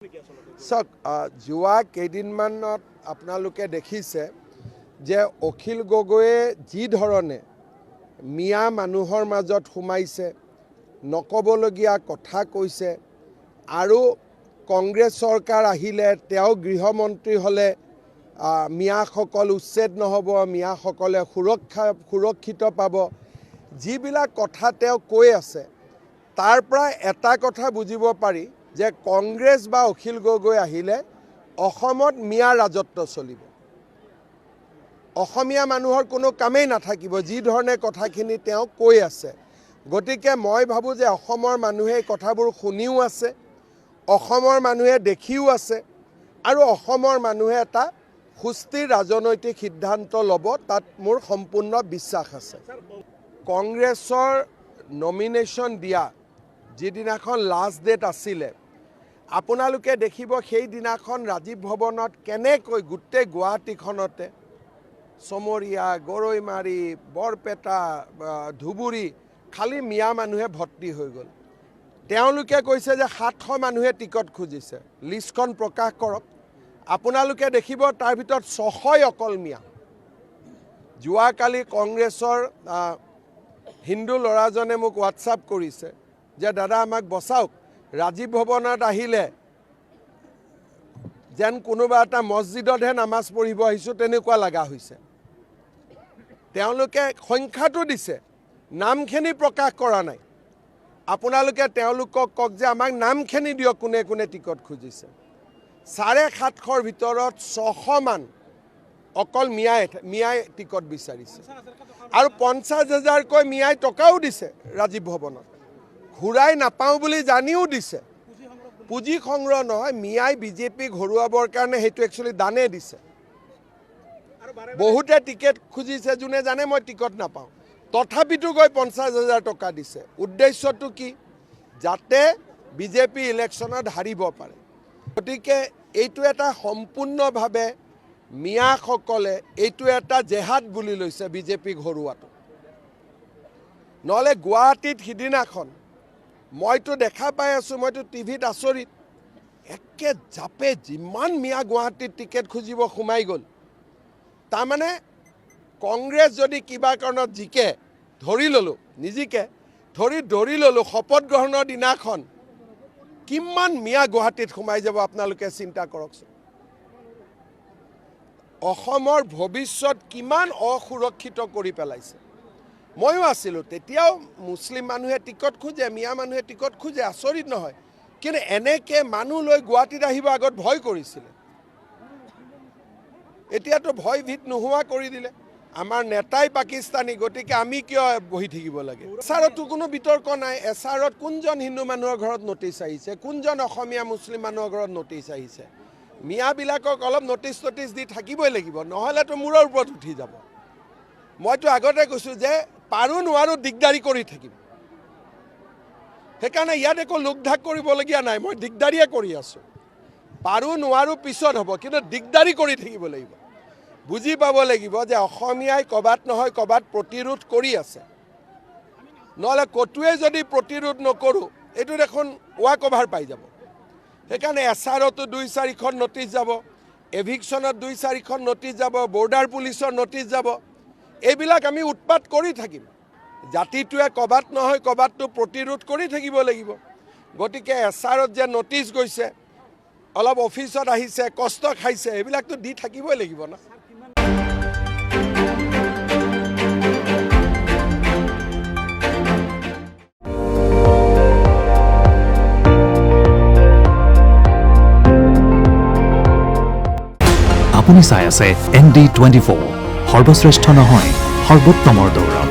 চাওক যোৱা কেইদিনমানত আপোনালোকে দেখিছে যে অখিল গগৈয়ে যি ধৰণে মিয়া মানুহৰ মাজত সোমাইছে, নকবলগীয়া কথা কৈছে আৰু কংগ্ৰেছ চৰকাৰ আহিলে তেওঁ গৃহমন্ত্ৰী হ'লে মিয়াসকল উচ্ছেদ নহ'ব, মিয়াসকলে সুৰক্ষিত পাব, যিবিলাক কথা তেওঁ কৈ আছে তাৰ পৰা এটা কথা বুজিব পাৰি যে কংগ্ৰেছ বা অখিল গগৈ আহিলে অসমত মিয়া ৰাজত্ব চলিব। অসমীয়া মানুহৰ কোনো কামেই নাথাকিব, যি ধৰণে কথাখিনি তেওঁ কৈ আছে। গতিকে মই ভাবোঁ যে অসমৰ মানুহে এই কথাবোৰ শুনিও আছে, অসমৰ মানুহে দেখিও আছে আৰু অসমৰ মানুহে এটা সুস্থিৰ ৰাজনৈতিক সিদ্ধান্ত ল'ব, তাত মোৰ সম্পূৰ্ণ বিশ্বাস আছে। কংগ্ৰেছৰ নমিনেশ্যন দিয়া যিদিনাখন লাষ্ট ডেট আছিলে, আপোনালোকে দেখিব সেইদিনাখন ৰাজীৱ ভৱনত কেনেকৈ গোটেই গুৱাহাটীখনতে চমৰীয়া, গৰৈমাৰী, বৰপেটা, ধুবুৰী খালি মিয়া মানুহে ভৰ্তি হৈ গ'ল। তেওঁলোকে কৈছে যে 700 মানুহে টিকট খুজিছে, লিষ্টখন প্ৰকাশ কৰক। আপোনালোকে দেখিব তাৰ ভিতৰত 600 অকল মিয়া। যোৱাকালি কংগ্ৰেছৰ হিন্দু ল'ৰাজনে মোক হোৱাটছআপ কৰিছে যে দাদা আমাক বচাওক, ৰাজীৱ ভৱনত আহিলে যেন কোনোবা এটা মছজিদতহে নামাজ পঢ়িব আহিছোঁ তেনেকুৱা লগা হৈছে। তেওঁলোকে সংখ্যাটো দিছে, নামখিনি প্ৰকাশ কৰা নাই। আপোনালোকে তেওঁলোকক কওক যে আমাক নামখিনি দিয়ক, কোনে কোনে টিকট খুজিছে। 750ৰ ভিতৰত 600 মান অকল মিয়াই টিকট বিচাৰিছে আৰু 50,000কৈ মিয়াই টকাও দিছে ৰাজীৱ ভৱনত, ঘূৰাই নাপাওঁ বুলি জানিও দিছে। পুঁজি সংগ্ৰহ নহয়, মিয়াই বিজেপিক হৰুৱাবৰ কাৰণে সেইটো একচুৱেলি দানে দিছে। বহুতে টিকেট খুজিছে যোনে জানে মই টিকট নাপাওঁ, তথাপিতো গৈ 50,000 টকা দিছে। উদ্দেশ্যটো কি? যাতে বিজেপি ইলেকশ্যনত হাৰিব পাৰে। গতিকে এইটো এটা সম্পূৰ্ণভাৱে মিয়াসকলে এইটো এটা জেহাদ বুলি লৈছে বিজেপিক হৰুৱাটো। নহ'লে গুৱাহাটীত সিদিনাখন মইতো দেখা পাই আছোঁ, মইতো টিভিত আচৰিত, একে জাপে যিমান মিয়া গুৱাহাটীত টিকেট খুজিব সোমাই গ'ল। তাৰমানে কংগ্ৰেছ যদি কিবা কাৰণত জিকে, ধৰি ল'লোঁ নিজিকে, ধৰি ল'লোঁ শপত গ্ৰহণৰ দিনাখন কিমান মিয়া গুৱাহাটীত সোমাই যাব আপোনালোকে চিন্তা কৰকচোন। অসমৰ ভৱিষ্যত কিমান অসুৰক্ষিত কৰি পেলাইছে। ময়ো আছিলোঁ, তেতিয়াও মুছলিম মানুহে টিকট খোজে, মিয়া মানুহে টিকট খোজে, আচৰিত নহয়। কিন্তু এনেকৈ মানুহ লৈ গুৱাহাটীত আহিব আগত ভয় কৰিছিলে, এতিয়াতো ভয় ভীত নোহোৱা কৰি দিলে। আমাৰ নেতাই পাকিস্তানী, গতিকে আমি কিয় বহি থাকিব লাগে? এছাৰতো কোনো বিতৰ্ক নাই। এছাৰত কোনজন হিন্দু মানুহৰ ঘৰত নটিচ আহিছে, কোনজন অসমীয়া মুছলিম মানুহৰ ঘৰত নটিচ আহিছে? মিয়াবিলাকক অলপ নটিচ দি থাকিবই লাগিব, নহ'লেতো মূৰৰ ওপৰত উঠি যাব। মইতো আগতে কৈছোঁ যে পাৰোঁ নোৱাৰোঁ দিগদাৰি কৰি থাকিম, সেইকাৰণে ইয়াত একো লোকঢাক কৰিবলগীয়া নাই। মই দিগদাৰিয়ে কৰি আছোঁ, পাৰোঁ নোৱাৰোঁ পিছত হ'ব, কিন্তু দিগদাৰি কৰি থাকিব লাগিব। বুজি পাব লাগিব যে অসমীয়াই ক'ৰবাত নহয় ক'ৰবাত প্ৰতিৰোধ কৰি আছে, নহ'লে ক'তোৱে যদি প্ৰতিৰোধ নকৰোঁ এইটো দেখোন ৱাক অভাৰ পাই যাব। সেইকাৰণে এছাৰতো 2-4খন নটিচ যাব, এভিকশ্যনত 2-4খন নটিচ যাব, বৰ্ডাৰ পুলিচৰ নটিচ যাব। এইবিলাক আমি উৎপাত কৰি থাকিম। জাতিটোৱে ক'ৰবাত নহয় ক'ৰবাততো প্ৰতিৰোধ কৰি থাকিব লাগিব। গতিকে এছাৰত যে নটিচ গৈছে, অলপ অফিচত আহিছে, কষ্ট খাইছে, এইবিলাকতো দি থাকিবই লাগিব না। আপুনি চাই আছে ND24, সৰ্বশ্ৰেষ্ঠ নহয় সৰ্বোত্তমৰ দৌৰ।